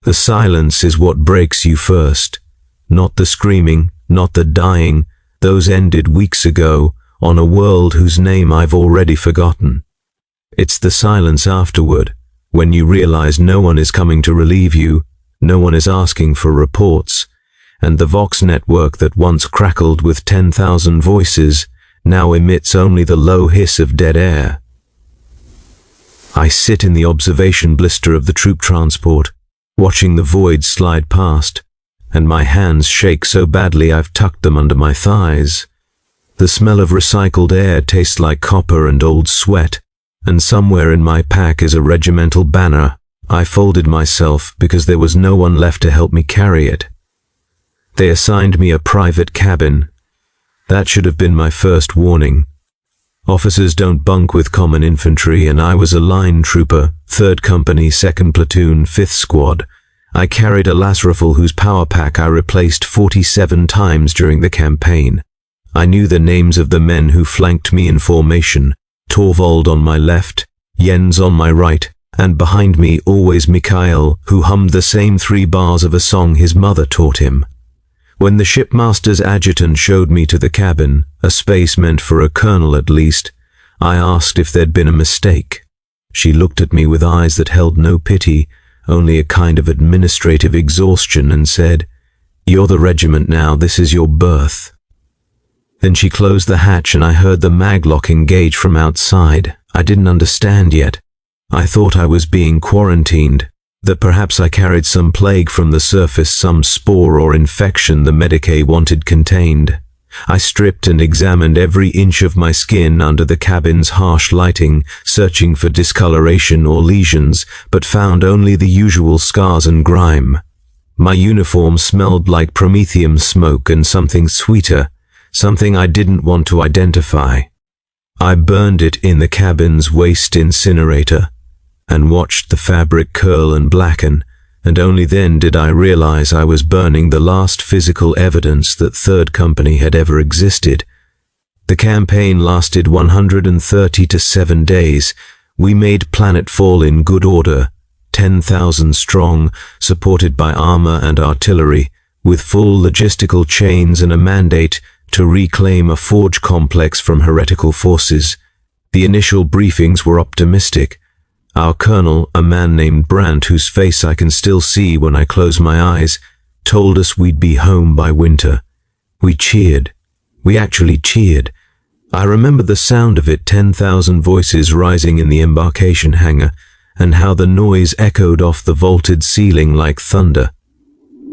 The silence is what breaks you first. Not the screaming, not the dying. Those ended weeks ago, on a world whose name I've already forgotten. It's the silence afterward, when you realize no one is coming to relieve you, no one is asking for reports, and the Vox network that once crackled with 10,000 voices now emits only the low hiss of dead air. I sit in the observation blister of the troop transport, watching the void slide past, and my hands shake so badly I've tucked them under my thighs. The smell of recycled air tastes like copper and old sweat, and somewhere in my pack is a regimental banner. I folded myself because there was no one left to help me carry it. They assigned me a private cabin. That should have been my first warning. Officers don't bunk with common infantry, and I was a line trooper, 3rd Company, 2nd Platoon, 5th Squad. I carried a las rifle whose power pack I replaced 47 times during the campaign. I knew the names of the men who flanked me in formation. Torvald on my left, Jens on my right, and behind me always Mikhail, who hummed the same 3 bars of a song his mother taught him. When the shipmaster's adjutant showed me to the cabin, a space meant for a colonel at least, I asked if there'd been a mistake. She looked at me with eyes that held no pity, only a kind of administrative exhaustion, and said, "You're the regiment now, this is your berth." Then she closed the hatch and I heard the maglock engage from outside. I didn't understand yet. I thought I was being quarantined, that perhaps I carried some plague from the surface, some spore or infection the Medicae wanted contained. I stripped and examined every inch of my skin under the cabin's harsh lighting, searching for discoloration or lesions, but found only the usual scars and grime. My uniform smelled like promethium smoke and something sweeter, something I didn't want to identify. I burned it in the cabin's waste incinerator and watched the fabric curl and blacken, and only then did I realize I was burning the last physical evidence that 3rd Company had ever existed. The campaign lasted 137 days. We made planetfall in good order, 10,000 strong, supported by armor and artillery, with full logistical chains and a mandate to reclaim a forge complex from heretical forces. The initial briefings were optimistic. Our colonel, a man named Brandt, whose face I can still see when I close my eyes, told us we'd be home by winter. We cheered. We actually cheered. I remember the sound of it, 10,000 voices rising in the embarkation hangar, and how the noise echoed off the vaulted ceiling like thunder.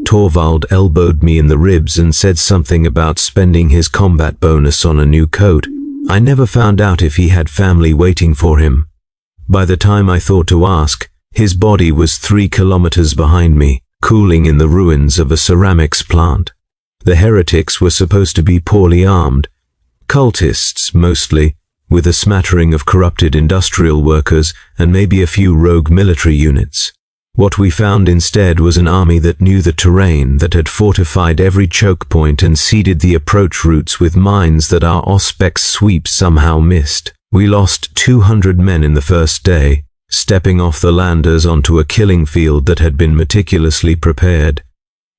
Torvald elbowed me in the ribs and said something about spending his combat bonus on a new coat. I never found out if he had family waiting for him. By the time I thought to ask, his body was 3 kilometers behind me, cooling in the ruins of a ceramics plant. The heretics were supposed to be poorly armed. Cultists, mostly, with a smattering of corrupted industrial workers and maybe a few rogue military units. What we found instead was an army that knew the terrain, that had fortified every choke point and seeded the approach routes with mines that our Auspex sweeps somehow missed. We lost 200 men in the first day, stepping off the landers onto a killing field that had been meticulously prepared.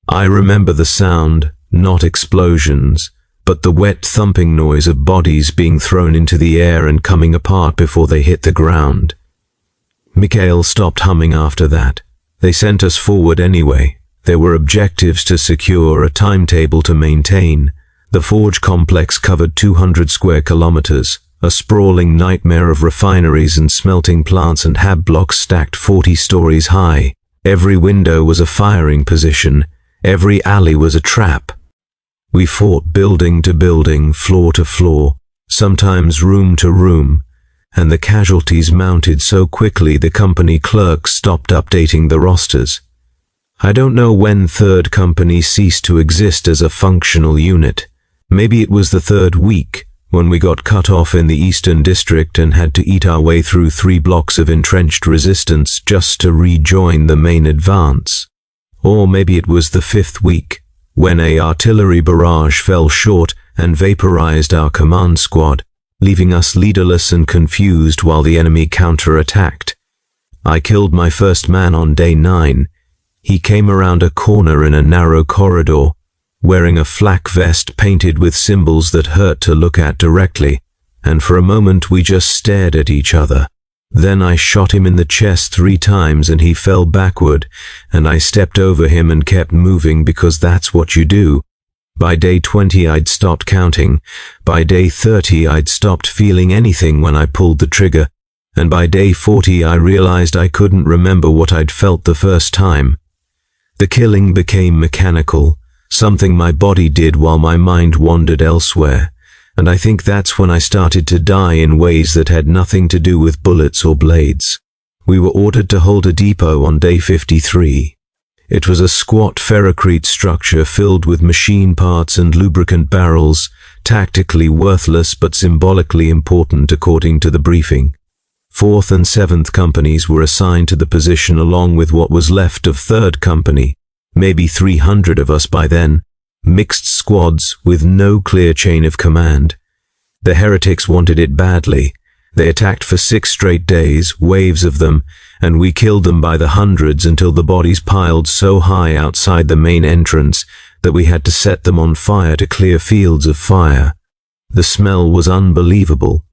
I remember the sound, not explosions, but the wet thumping noise of bodies being thrown into the air and coming apart before they hit the ground. Mikhail stopped humming after that. They sent us forward anyway. There were objectives to secure, a timetable to maintain. The forge complex covered 200 square kilometers, a sprawling nightmare of refineries and smelting plants and hab blocks stacked 40 stories high. Every window was a firing position. Every alley was a trap. We fought building to building, floor to floor, sometimes room to room, and the casualties mounted so quickly the company clerks stopped updating the rosters. I don't know when 3rd Company ceased to exist as a functional unit. Maybe it was the 3rd week, when we got cut off in the Eastern District and had to eat our way through 3 blocks of entrenched resistance just to rejoin the main advance. Or maybe it was the 5th week, when a artillery barrage fell short and vaporized our command squad, leaving us leaderless and confused while the enemy counterattacked. I killed my first man on day 9. He came around a corner in a narrow corridor, wearing a flak vest painted with symbols that hurt to look at directly, and for a moment we just stared at each other. Then I shot him in the chest 3 times and he fell backward, and I stepped over him and kept moving because that's what you do. By day 20 I'd stopped counting. By day 30 I'd stopped feeling anything when I pulled the trigger, and by day 40 I realized I couldn't remember what I'd felt the first time. The killing became mechanical, something my body did while my mind wandered elsewhere, and I think that's when I started to die in ways that had nothing to do with bullets or blades. We were ordered to hold a depot on day 53. It was a squat ferrocrete structure filled with machine parts and lubricant barrels, tactically worthless but symbolically important according to the briefing. 4th and 7th companies were assigned to the position along with what was left of 3rd Company, maybe 300 of us by then, mixed squads with no clear chain of command. The heretics wanted it badly. They attacked for 6 straight days, waves of them, and we killed them by the hundreds until the bodies piled so high outside the main entrance that we had to set them on fire to clear fields of fire. The smell was unbelievable.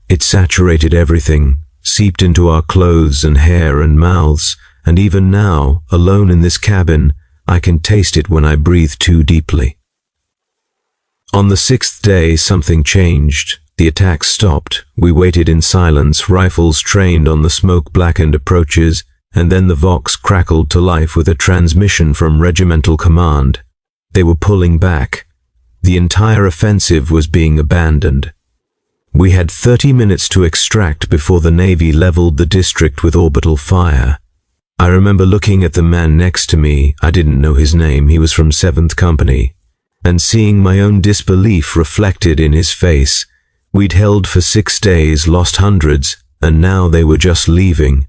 It saturated everything, seeped into our clothes and hair and mouths, and even now, alone in this cabin, I can taste it when I breathe too deeply. On the 6th day, something changed. The attack stopped. We waited in silence, rifles trained on the smoke-blackened approaches, and then the Vox crackled to life with a transmission from regimental command. They were pulling back. The entire offensive was being abandoned. We had 30 minutes to extract before the Navy leveled the district with orbital fire. I remember looking at the man next to me, I didn't know his name, he was from 7th Company, and seeing my own disbelief reflected in his face. We'd held for 6 days, lost hundreds, and now they were just leaving.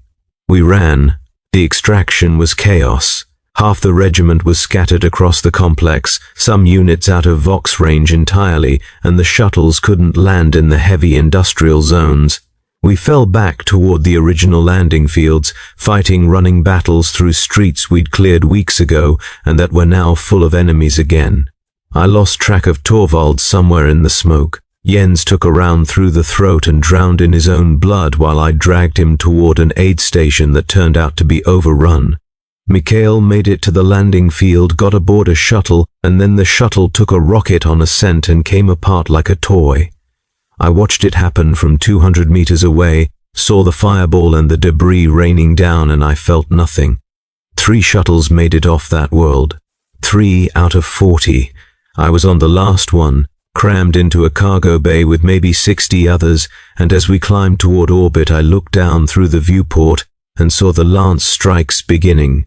We ran. The extraction was chaos. Half the regiment was scattered across the complex, some units out of Vox range entirely, and the shuttles couldn't land in the heavy industrial zones. We fell back toward the original landing fields, fighting running battles through streets we'd cleared weeks ago and that were now full of enemies again. I lost track of Torvald somewhere in the smoke. Jens took a round through the throat and drowned in his own blood while I dragged him toward an aid station that turned out to be overrun. Mikhail made it to the landing field, got aboard a shuttle, and then the shuttle took a rocket on ascent and came apart like a toy. I watched it happen from 200 meters away, saw the fireball and the debris raining down, and I felt nothing. 3 shuttles made it off that world. 3 out of 40. I was on the last one, crammed into a cargo bay with maybe 60 others, and as we climbed toward orbit I looked down through the viewport and saw the Lance strikes beginning.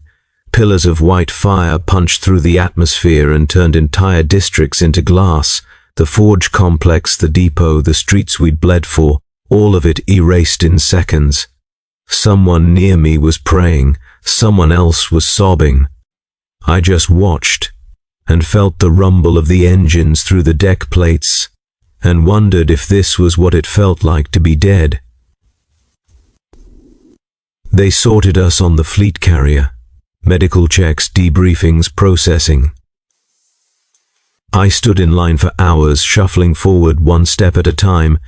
Pillars of white fire punched through the atmosphere and turned entire districts into glass. The forge complex, the depot, the streets we'd bled for, all of it erased in seconds. Someone near me was praying, someone else was sobbing. I just watched and felt the rumble of the engines through the deck plates and wondered if this was what it felt like to be dead. They sorted us on the fleet carrier. Medical checks, debriefings, processing. I stood in line for hours, shuffling forward 1 step at a time,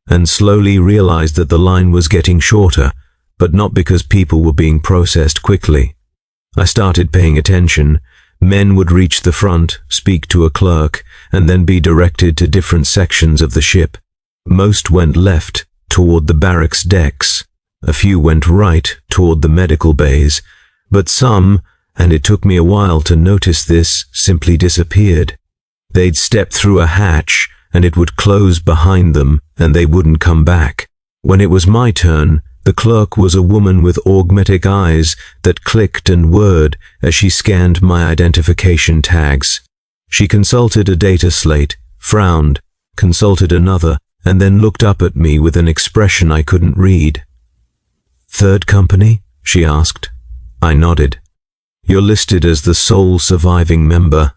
and slowly realized that the line was getting shorter, but not because people were being processed quickly. I started paying attention. Men would reach the front, speak to a clerk, and then be directed to different sections of the ship. Most went left, toward the barracks decks. A few went right, toward the medical bays. But some, and it took me a while to notice this, simply disappeared. They'd step through a hatch, and it would close behind them, and they wouldn't come back. When it was my turn, the clerk was a woman with augmetic eyes that clicked and whirred as she scanned my identification tags. She consulted a data slate, frowned, consulted another, and then looked up at me with an expression I couldn't read. "3rd Company?" she asked. I nodded. "You're listed as the sole surviving member."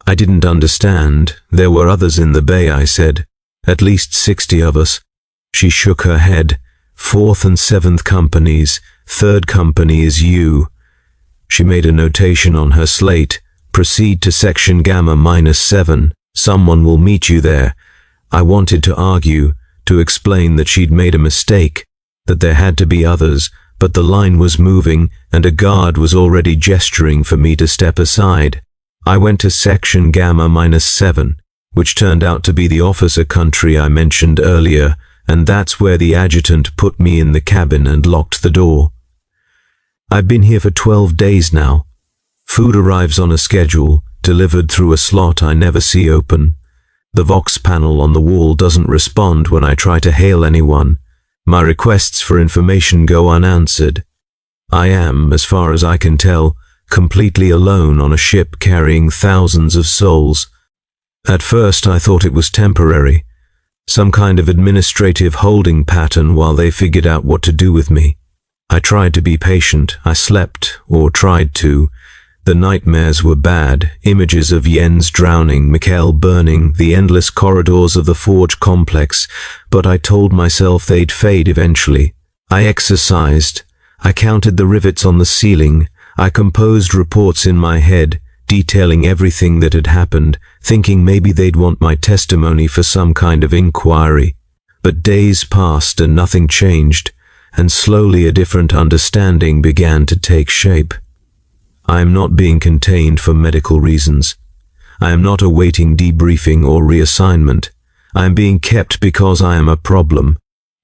I didn't understand. There were others in the bay, I said. At least 60 of us. She shook her head. 4th and 7th companies. 3rd company is you. She made a notation on her slate. Proceed to section Gamma -7. Someone will meet you there. I wanted to argue, to explain that she'd made a mistake, that there had to be others, but the line was moving and a guard was already gesturing for me to step aside. I went to section Gamma -7, which turned out to be the officer country I mentioned earlier, and that's where the adjutant put me in the cabin and locked the door. I've been here for 12 days now. Food arrives on a schedule, delivered through a slot I never see open. The Vox panel on the wall doesn't respond when I try to hail anyone. My requests for information go unanswered. I am, as far as I can tell, completely alone on a ship carrying thousands of souls. At first I thought it was temporary, some kind of administrative holding pattern while they figured out what to do with me. I tried to be patient. I slept, or tried to. The nightmares were bad, images of Jens drowning, Mikhail burning, the endless corridors of the Forge complex, but I told myself they'd fade eventually. I exercised. I counted the rivets on the ceiling. I composed reports in my head, detailing everything that had happened, thinking maybe they'd want my testimony for some kind of inquiry. But days passed and nothing changed, and slowly a different understanding began to take shape. I am not being contained for medical reasons. I am not awaiting debriefing or reassignment. I am being kept because I am a problem.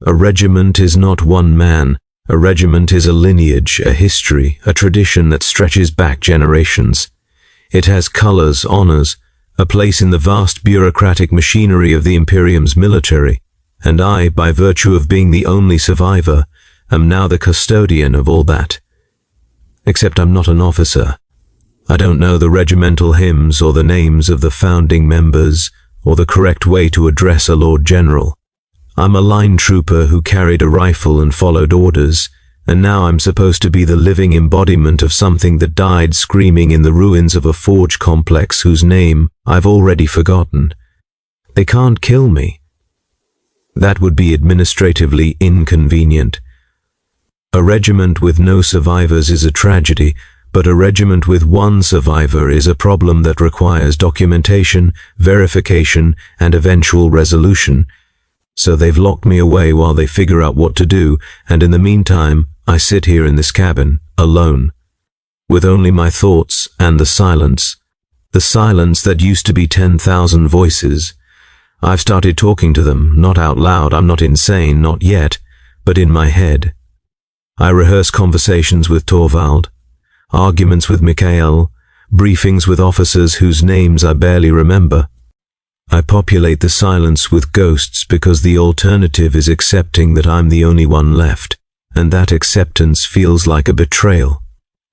A regiment is not one man. A regiment is a lineage, a history, a tradition that stretches back generations. It has colors, honors, a place in the vast bureaucratic machinery of the Imperium's military, and I, by virtue of being the only survivor, am now the custodian of all that. Except I'm not an officer. I don't know the regimental hymns or the names of the founding members or the correct way to address a Lord General. I'm a line trooper who carried a rifle and followed orders, and now I'm supposed to be the living embodiment of something that died screaming in the ruins of a forge complex whose name I've already forgotten. They can't kill me. That would be administratively inconvenient. A regiment with no survivors is a tragedy, but a regiment with one survivor is a problem that requires documentation, verification, and eventual resolution. So they've locked me away while they figure out what to do, and in the meantime, I sit here in this cabin, alone, with only my thoughts and the silence that used to be 10,000 voices. I've started talking to them, not out loud, I'm not insane, not yet, but in my head. I rehearse conversations with Torvald, arguments with Mikhail, briefings with officers whose names I barely remember. I populate the silence with ghosts because the alternative is accepting that I'm the only one left, and that acceptance feels like a betrayal.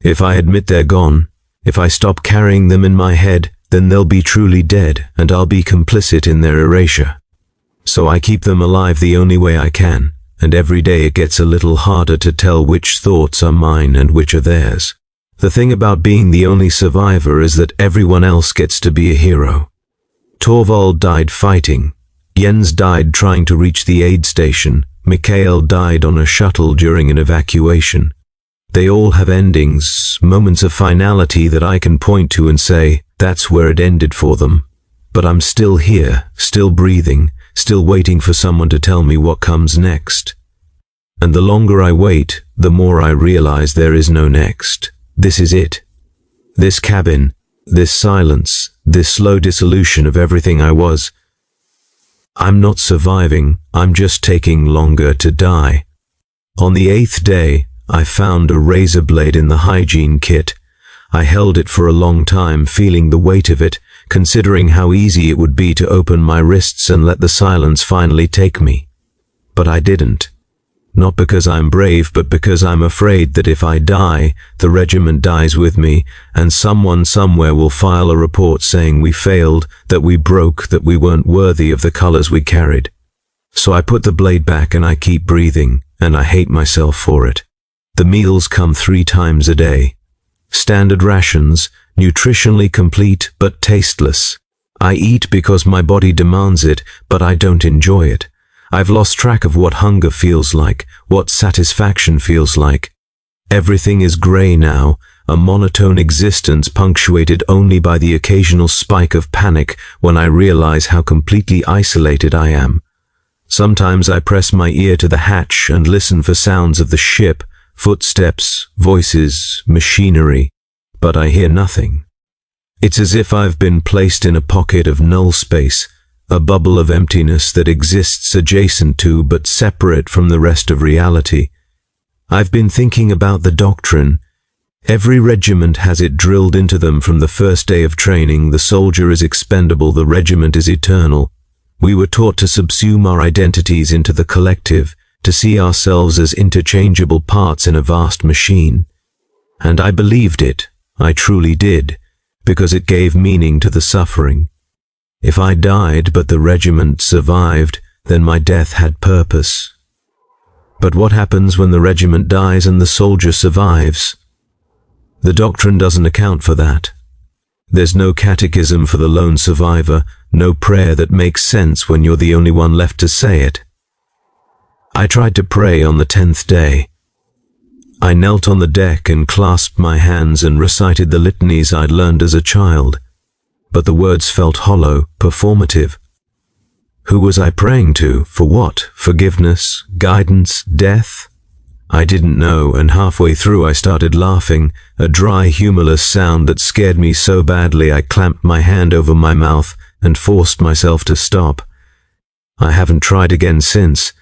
If I admit they're gone, if I stop carrying them in my head, then they'll be truly dead, and I'll be complicit in their erasure. So I keep them alive the only way I can, and every day it gets a little harder to tell which thoughts are mine and which are theirs. The thing about being the only survivor is that everyone else gets to be a hero. Torvald died fighting. Jens died trying to reach the aid station. Mikhail died on a shuttle during an evacuation. They all have endings, moments of finality that I can point to and say, that's where it ended for them. But I'm still here, still breathing, still waiting for someone to tell me what comes next. And the longer I wait, the more I realize there is no next. This is it. This cabin, this silence, this slow dissolution of everything I was. I'm not surviving, I'm just taking longer to die. On the 8th day, I found a razor blade in the hygiene kit. I held it for a long time, feeling the weight of it, considering how easy it would be to open my wrists and let the silence finally take me. But I didn't. Not because I'm brave, but because I'm afraid that if I die, the regiment dies with me, and someone somewhere will file a report saying we failed, that we broke, that we weren't worthy of the colors we carried. So I put the blade back and I keep breathing, and I hate myself for it. The meals come 3 times a day. Standard rations, nutritionally complete but tasteless. I eat because my body demands it, but I don't enjoy it. I've lost track of what hunger feels like, what satisfaction feels like. Everything is gray now. a monotone existence punctuated only by the occasional spike of panic when I realize how completely isolated I am. Sometimes I press my ear to the hatch and listen for sounds of the ship, footsteps, voices, machinery, but I hear nothing. It's as if I've been placed in a pocket of null space, a bubble of emptiness that exists adjacent to but separate from the rest of reality. I've been thinking about the doctrine. Every regiment has it drilled into them from the first day of training. The soldier is expendable, the regiment is eternal. We were taught to subsume our identities into the collective, to see ourselves as interchangeable parts in a vast machine. And I believed it, I truly did, because it gave meaning to the suffering. If I died but the regiment survived, then my death had purpose. But what happens when the regiment dies and the soldier survives? The doctrine doesn't account for that. There's no catechism for the lone survivor, no prayer that makes sense when you're the only one left to say it. I tried to pray on the 10th day. I knelt on the deck and clasped my hands and recited the litanies I'd learned as a child, but the words felt hollow, performative. Who was I praying to? For what? Forgiveness? Guidance? Death? I didn't know, and halfway through I started laughing, a dry, humorless sound that scared me so badly I clamped my hand over my mouth and forced myself to stop. I haven't tried again since.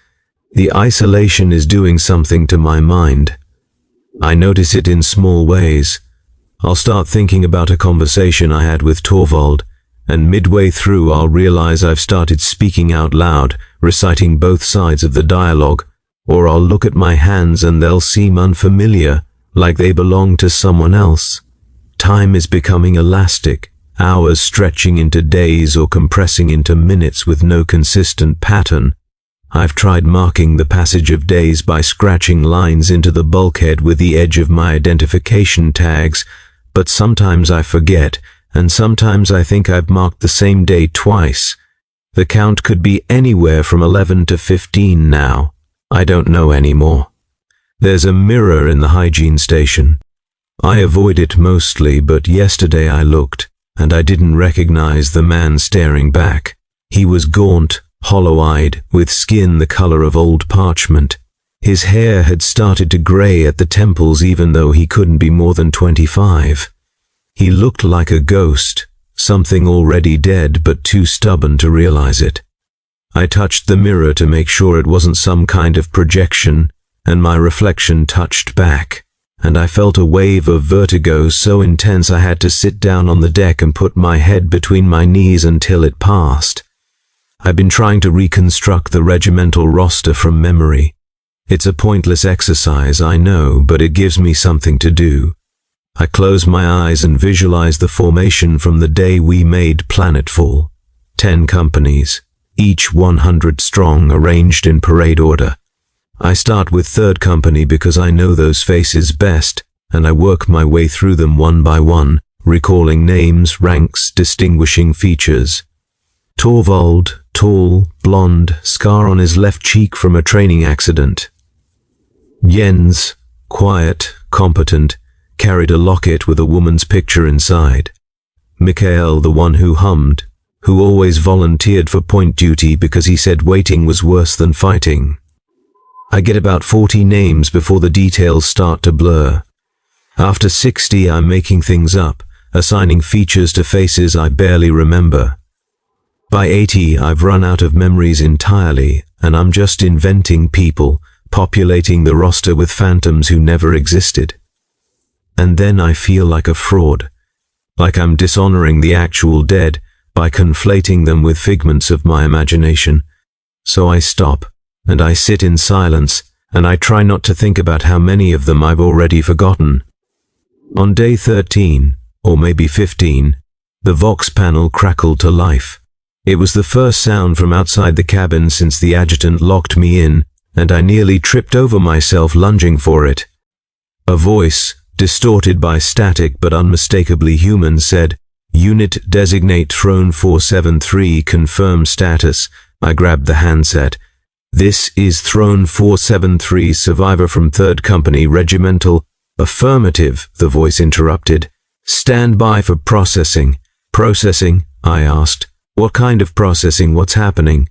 The isolation is doing something to my mind. I notice it in small ways. I'll start thinking about a conversation I had with Torvald, and midway through I'll realize I've started speaking out loud, reciting both sides of the dialogue. Or I'll look at my hands and they'll seem unfamiliar, like they belong to someone else. Time is becoming elastic, hours stretching into days or compressing into minutes with no consistent pattern. I've tried marking the passage of days by scratching lines into the bulkhead with the edge of my identification tags, but sometimes I forget, and sometimes I think I've marked the same day twice. The count could be anywhere from 11 to 15 now. I don't know anymore. There's a mirror in the hygiene station. I avoid it mostly, but yesterday I looked, and I didn't recognize the man staring back. He was gaunt, hollow-eyed, with skin the color of old parchment. His hair had started to gray at the temples even though he couldn't be more than 25. He looked like a ghost, something already dead but too stubborn to realize it. I touched the mirror to make sure it wasn't some kind of projection, and my reflection touched back, and I felt a wave of vertigo so intense I had to sit down on the deck and put my head between my knees until it passed. I've been trying to reconstruct the regimental roster from memory. It's a pointless exercise, I know, but it gives me something to do. I close my eyes and visualize the formation from the day we made planetfall. 10 companies. Each 100 strong, arranged in parade order. I start with 3rd Company because I know those faces best, and I work my way through them one by one, recalling names, ranks, distinguishing features. Torvald, tall, blonde, scar on his left cheek from a training accident. Jens, quiet, competent, carried a locket with a woman's picture inside. Mikhail, the one who hummed, who always volunteered for point duty because he said waiting was worse than fighting. I get about 40 names before the details start to blur. After 60, I'm making things up, assigning features to faces I barely remember. By 80, I've run out of memories entirely, and I'm just inventing people, populating the roster with phantoms who never existed. And then I feel like a fraud, like I'm dishonoring the actual dead, by conflating them with figments of my imagination. So I stop, and I sit in silence, and I try not to think about how many of them I've already forgotten. On day 13, or maybe 15, the Vox panel crackled to life. It was the first sound from outside the cabin since the adjutant locked me in, and I nearly tripped over myself lunging for it. A voice, distorted by static but unmistakably human, said, "Unit designate Throne 473, confirm status." I grabbed the handset. "This is Throne 473, survivor from 3rd Company, regimental." "Affirmative," the voice interrupted. "Stand by for processing." "Processing?" I asked. "What kind of processing? What's happening?"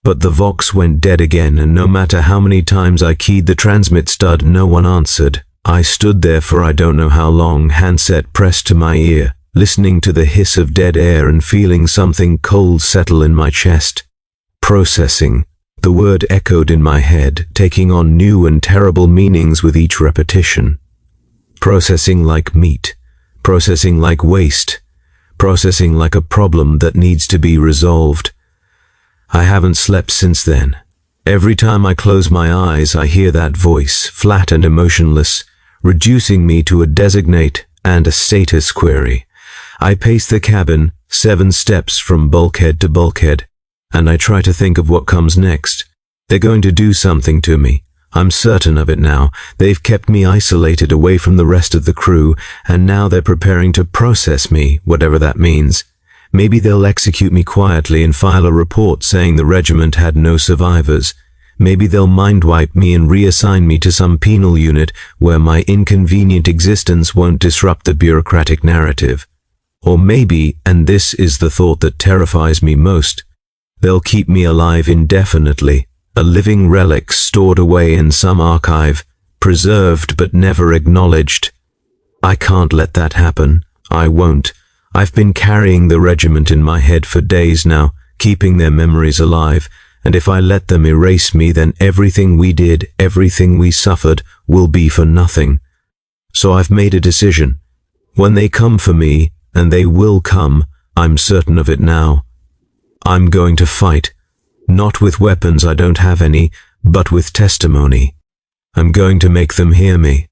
But the vox went dead again, and no matter how many times I keyed the transmit stud, no one answered. I stood there for I don't know how long, handset pressed to my ear, listening to the hiss of dead air and feeling something cold settle in my chest. Processing. The word echoed in my head, taking on new and terrible meanings with each repetition. Processing like meat. Processing like waste. Processing like a problem that needs to be resolved. I haven't slept since then. Every time I close my eyes, I hear that voice, flat and emotionless, reducing me to a designate and a status query. I pace the cabin, 7 steps from bulkhead to bulkhead, and I try to think of what comes next. They're going to do something to me. I'm certain of it now. They've kept me isolated away from the rest of the crew, and now they're preparing to process me, whatever that means. Maybe they'll execute me quietly and file a report saying the regiment had no survivors. Maybe they'll mind-wipe me and reassign me to some penal unit where my inconvenient existence won't disrupt the bureaucratic narrative. Or maybe, and this is the thought that terrifies me most, they'll keep me alive indefinitely, a living relic stored away in some archive, preserved but never acknowledged. I can't let that happen. I won't. I've been carrying the regiment in my head for days now, keeping their memories alive, and if I let them erase me, then everything we did, everything we suffered, will be for nothing. So I've made a decision. When they come for me, and they will come, I'm certain of it now, I'm going to fight. Not with weapons, I don't have any, but with testimony. I'm going to make them hear me.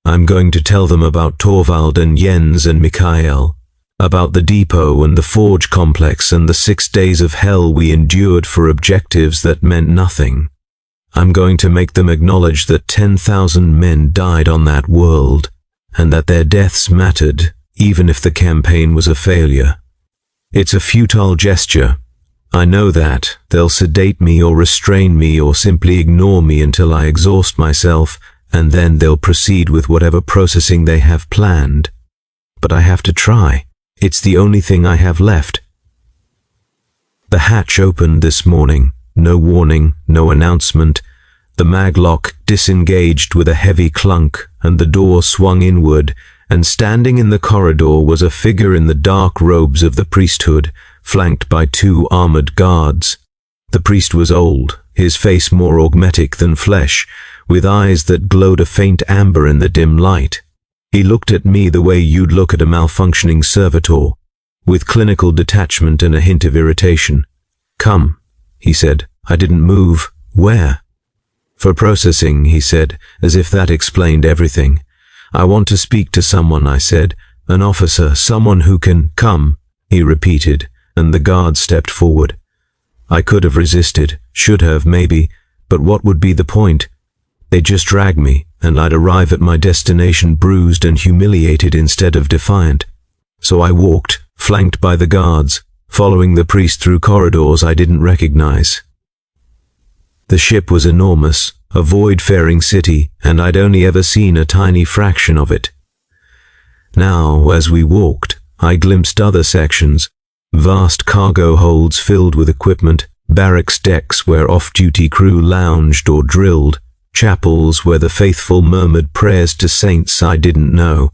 I'm going to tell them about Torvald and Jens and Mikael, about the depot and the forge complex and the 6 days of hell we endured for objectives that meant nothing. I'm going to make them acknowledge that 10,000 men died on that world, and that their deaths mattered, even if the campaign was a failure. It's a futile gesture. I know that. They'll sedate me or restrain me or simply ignore me until I exhaust myself, and then they'll proceed with whatever processing they have planned. But I have to try. It's the only thing I have left. The hatch opened this morning. No warning, no announcement. The maglock disengaged with a heavy clunk, and the door swung inward, and standing in the corridor was a figure in the dark robes of the priesthood, flanked by 2 armored guards. The priest was old, his face more augmetic than flesh, with eyes that glowed a faint amber in the dim light. He looked at me the way you'd look at a malfunctioning servitor, with clinical detachment and a hint of irritation. "Come," he said. I didn't move. "Where?" "For processing," he said, as if that explained everything. "I want to speak to someone," I said. "An officer, someone who can—" "Come," he repeated, and the guard stepped forward. I could have resisted, should have, maybe, but what would be the point? They'd just drag me, and I'd arrive at my destination bruised and humiliated instead of defiant. So I walked, flanked by the guards, following the priest through corridors I didn't recognize. The ship was enormous, a void-faring city, and I'd only ever seen a tiny fraction of it. Now, as we walked, I glimpsed other sections, vast cargo holds filled with equipment, barracks decks where off-duty crew lounged or drilled, chapels where the faithful murmured prayers to saints I didn't know.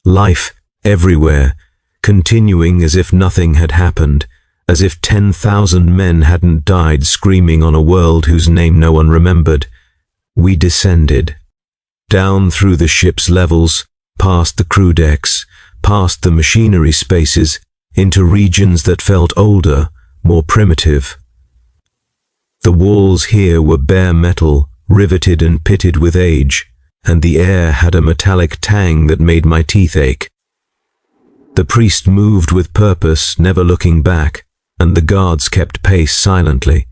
Life everywhere, continuing as if nothing had happened, as if 10,000 men hadn't died screaming on a world whose name no one remembered. We descended. Down through the ship's levels, past the crew decks, past the machinery spaces, into regions that felt older, more primitive. The walls here were bare metal, riveted and pitted with age, and the air had a metallic tang that made my teeth ache. The priest moved with purpose, never looking back, and the guards kept pace silently.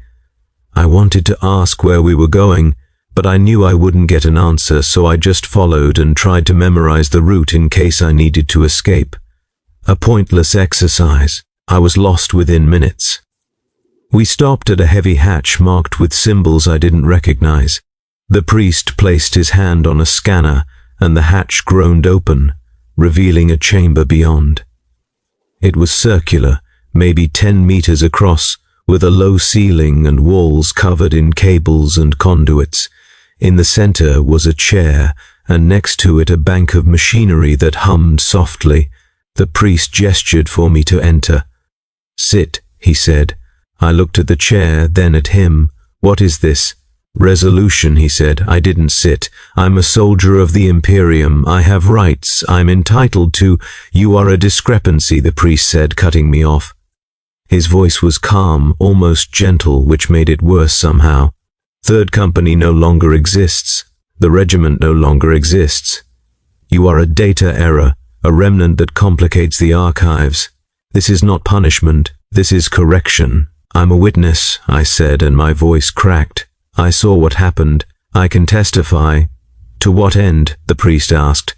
I wanted to ask where we were going, but I knew I wouldn't get an answer, so I just followed and tried to memorize the route in case I needed to escape. A pointless exercise. I was lost within minutes. We stopped at a heavy hatch marked with symbols I didn't recognize. The priest placed his hand on a scanner, and the hatch groaned open, revealing a chamber beyond. It was circular, maybe 10 meters across, with a low ceiling and walls covered in cables and conduits. In the center was a chair, and next to it a bank of machinery that hummed softly. The priest gestured for me to enter. "Sit," he said. I looked at the chair, then at him. "What is this?" "Resolution," he said. I didn't sit. "I'm a soldier of the Imperium. I have rights. I'm entitled to—" "You are a discrepancy," the priest said, cutting me off. His voice was calm, almost gentle, which made it worse somehow. "Third Company no longer exists. The regiment no longer exists. You are a data error, a remnant that complicates the archives. This is not punishment. This is correction. I'm a witness," I said, and my voice cracked. "I saw what happened. I can testify." "To what end?" the priest asked.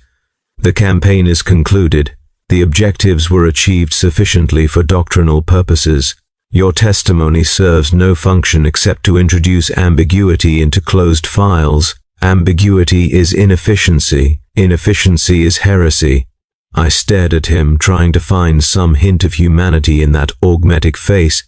"The campaign is concluded. The objectives were achieved sufficiently for doctrinal purposes. Your testimony serves no function except to introduce ambiguity into closed files. Ambiguity is inefficiency. Inefficiency is heresy." I stared at him, trying to find some hint of humanity in that augmetic face,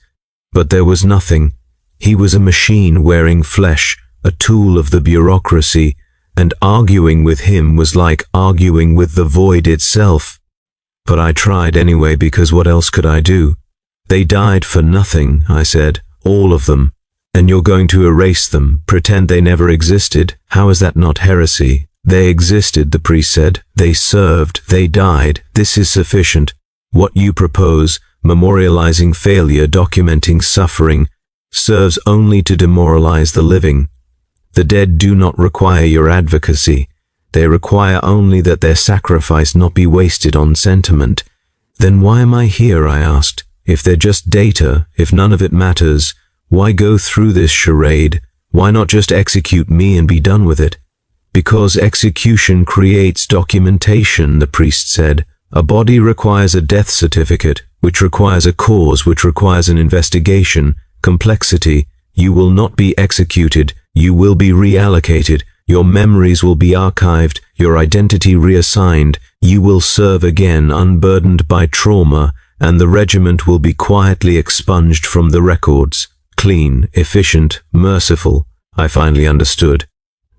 but there was nothing. He was a machine wearing flesh, a tool of the bureaucracy, and arguing with him was like arguing with the void itself. But I tried anyway, because what else could I do? "They died for nothing," I said, "all of them. And you're going to erase them, pretend they never existed? How is that not heresy?" "They existed," the priest said. "They served. They died. This is sufficient. What you propose, memorializing failure, documenting suffering, serves only to demoralize the living. The dead do not require your advocacy. They require only that their sacrifice not be wasted on sentiment." "Then why am I here?" I asked. "If they're just data, if none of it matters, why go through this charade? Why not just execute me and be done with it?" "Because execution creates documentation," the priest said. "A body requires a death certificate, which requires a cause, which requires an investigation. Complexity. You will not be executed. You will be reallocated. Your memories will be archived, your identity reassigned. You will serve again, unburdened by trauma, and the regiment will be quietly expunged from the records. Clean, efficient, merciful." I finally understood.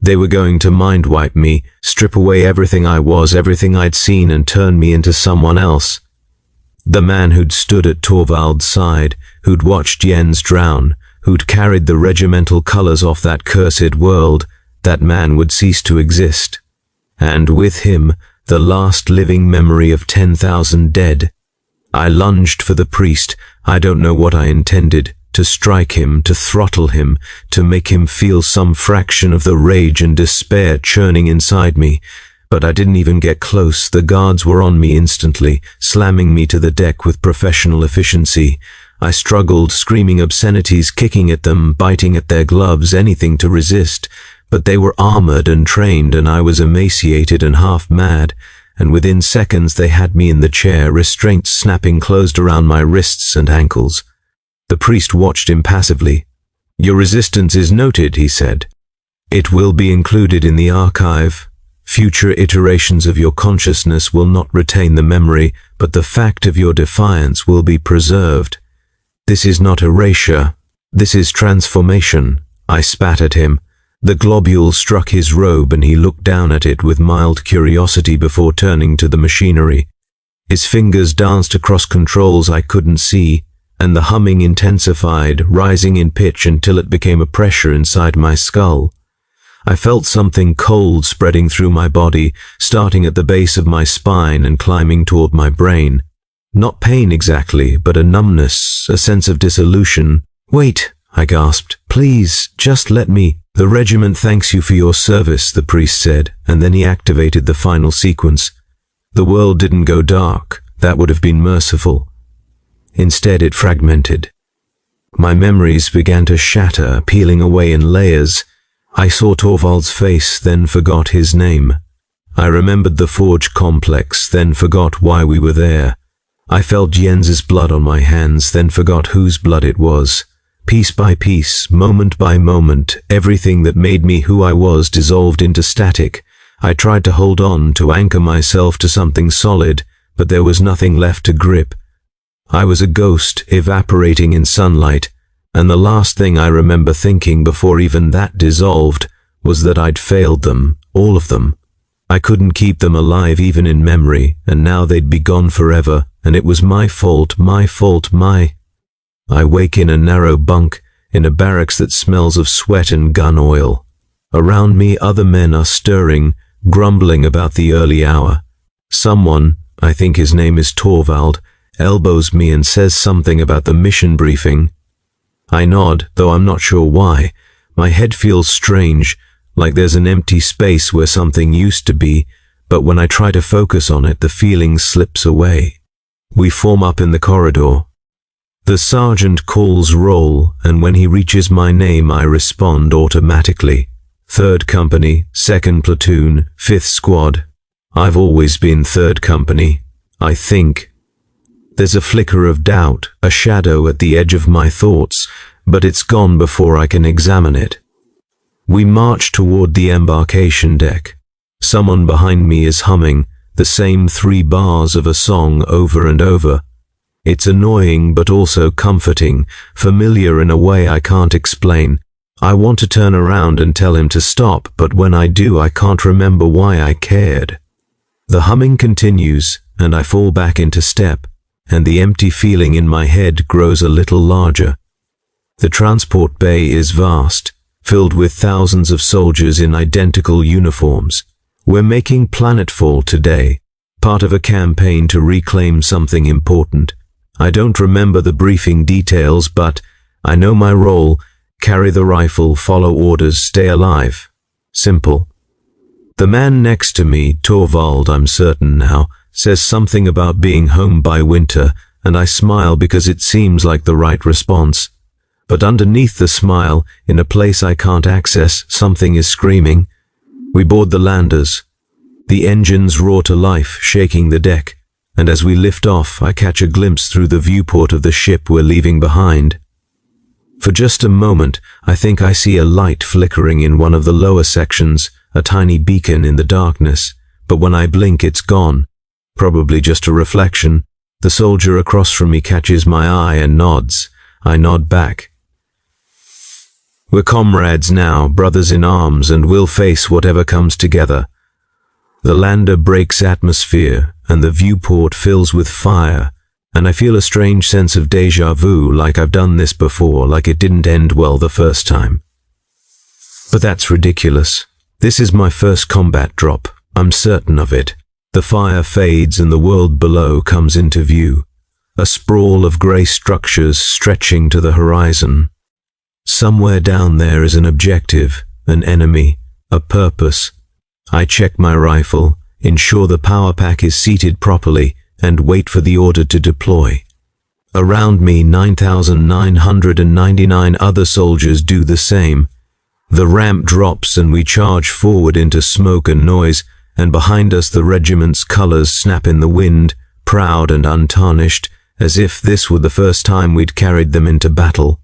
They were going to mind-wipe me, strip away everything I was, everything I'd seen, and turn me into someone else. The man who'd stood at Torvald's side, who'd watched Jens drown, who'd carried the regimental colors off that cursed world, that man would cease to exist. And with him, the last living memory of 10,000 dead. I lunged for the priest. I don't know what I intended. To strike him, to throttle him, to make him feel some fraction of the rage and despair churning inside me. But I didn't even get close. The guards were on me instantly, slamming me to the deck with professional efficiency. I struggled, screaming obscenities, kicking at them, biting at their gloves, anything to resist. But they were armored and trained, and I was emaciated and half mad. And within seconds they had me in the chair, restraints snapping closed around my wrists and ankles. The priest watched impassively. "Your resistance is noted," he said. "It will be included in the archive. Future iterations of your consciousness will not retain the memory, but the fact of your defiance will be preserved. This is not erasure. This is transformation." I spat at him. The globule struck his robe, and he looked down at it with mild curiosity before turning to the machinery. His fingers danced across controls I couldn't see, and the humming intensified, rising in pitch until it became a pressure inside my skull. I felt something cold spreading through my body, starting at the base of my spine and climbing toward my brain. Not pain exactly, but a numbness, a sense of dissolution. "Wait," I gasped. "Please, just let me." "The regiment thanks you for your service," the priest said, and then he activated the final sequence. The world didn't go dark. That would have been merciful. Instead, it fragmented. My memories began to shatter, peeling away in layers. I saw Torvald's face, then forgot his name. I remembered the forge complex, then forgot why we were there. I felt Jens's blood on my hands, then forgot whose blood it was. Piece by piece, moment by moment, everything that made me who I was dissolved into static. I tried to hold on, to anchor myself to something solid, but there was nothing left to grip. I was a ghost, evaporating in sunlight, and the last thing I remember thinking before even that dissolved was that I'd failed them, all of them. I couldn't keep them alive even in memory, and now they'd be gone forever, and it was my fault. I wake in a narrow bunk, in a barracks that smells of sweat and gun oil. Around me other men are stirring, grumbling about the early hour. Someone, I think his name is Torvald, elbows me and says something about the mission briefing. I nod, though I'm not sure why. My head feels strange, like there's an empty space where something used to be, but when I try to focus on it, the feeling slips away. We form up in the corridor. The sergeant calls roll, and when he reaches my name, I respond automatically. 3rd Company, 2nd Platoon, 5th Squad. I've always been 3rd Company, I think. There's a flicker of doubt, a shadow at the edge of my thoughts, but it's gone before I can examine it. We march toward the embarkation deck. Someone behind me is humming the same 3 bars of a song over and over. It's annoying but also comforting, familiar in a way I can't explain. I want to turn around and tell him to stop, but when I do, I can't remember why I cared. The humming continues, and I fall back into step, and the empty feeling in my head grows a little larger. The transport bay is vast, filled with thousands of soldiers in identical uniforms. We're making planetfall today, part of a campaign to reclaim something important. I don't remember the briefing details, but I know my role: carry the rifle, follow orders, stay alive. Simple. The man next to me, Torvald, I'm certain now, says something about being home by winter, and I smile because it seems like the right response. But underneath the smile, in a place I can't access, something is screaming. We board the landers. The engines roar to life, shaking the deck, and as we lift off, I catch a glimpse through the viewport of the ship we're leaving behind. For just a moment, I think I see a light flickering in one of the lower sections, a tiny beacon in the darkness, but when I blink, it's gone. Probably just a reflection. The soldier across from me catches my eye and nods. I nod back. We're comrades now, brothers in arms, and we'll face whatever comes together. The lander breaks atmosphere, and the viewport fills with fire, and I feel a strange sense of déjà vu, like I've done this before, like it didn't end well the first time. But that's ridiculous. This is my first combat drop. I'm certain of it. The fire fades and the world below comes into view. A sprawl of grey structures stretching to the horizon. Somewhere down there is an objective, an enemy, a purpose. I check my rifle, ensure the power pack is seated properly, and wait for the order to deploy. Around me, 9,999 other soldiers do the same. The ramp drops and we charge forward into smoke and noise, and behind us the regiment's colors snap in the wind, proud and untarnished, as if this were the first time we'd carried them into battle.